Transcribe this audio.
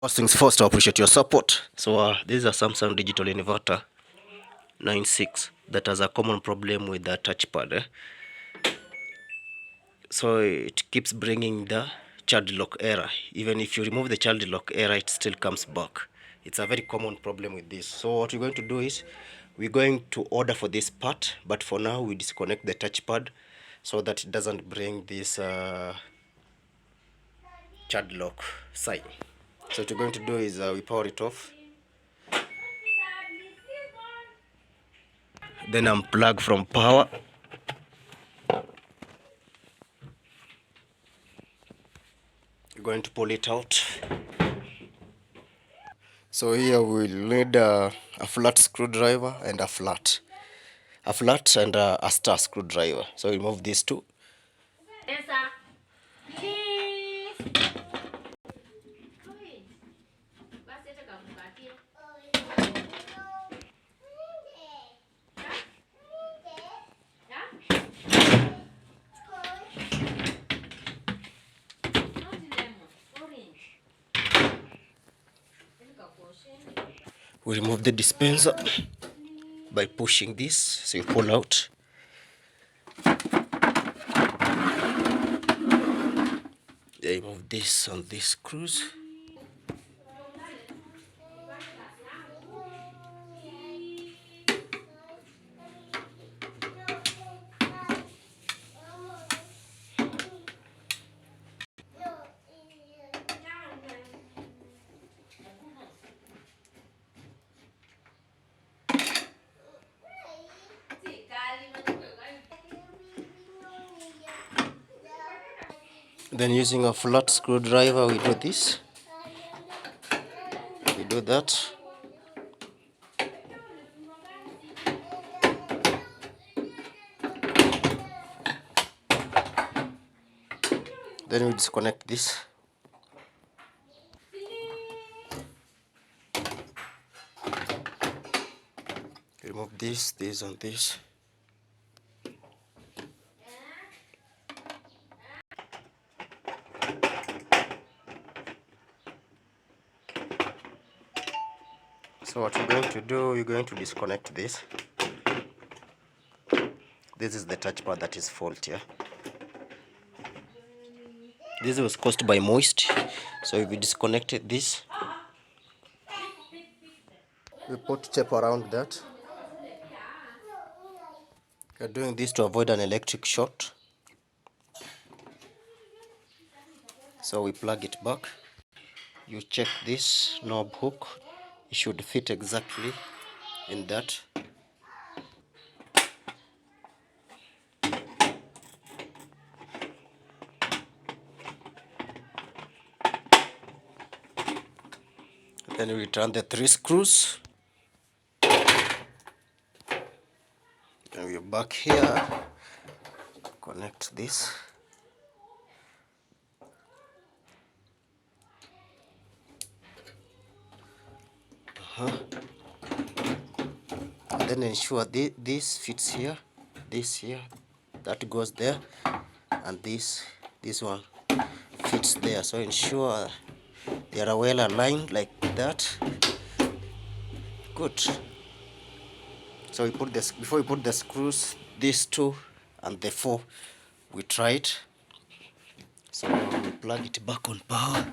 First things first, I appreciate your support. So this is a Samsung digital inverter 96 that has a common problem with the touchpad. So it keeps bringing the child lock error. Even if you remove the child lock error, it still comes back. It's a very common problem with this. So what we're going to do is we're going to order for this part, but for now we disconnect the touchpad so that it doesn't bring this child lock sign. So what we're going to do is we power it off, then unplug from power. We're going to pull it out. So here we'll need a flat screwdriver and a flat and a star screwdriver. So remove these two. We remove the dispenser by pushing this, so you pull out. Then remove this on these screws. Then using a flat screwdriver we do this. We do that. Then we disconnect this. Remove this, and this. So what you're going to do, you're going to disconnect this. This is the touchpad that is faulty. Yeah? This was caused by moist. So if we disconnected this, we put tape around that. We're doing this to avoid an electric short. So we plug it back. You check this knob hook. It should fit exactly in that. Then we return the 3 screws. Then we're back here. Connect this. Then ensure this fits here, this here, that goes there, and this one fits there. So ensure they are well aligned like that. Good. So we put this before we put the screws, these 2 and the 4, we try it. So we plug it back on power.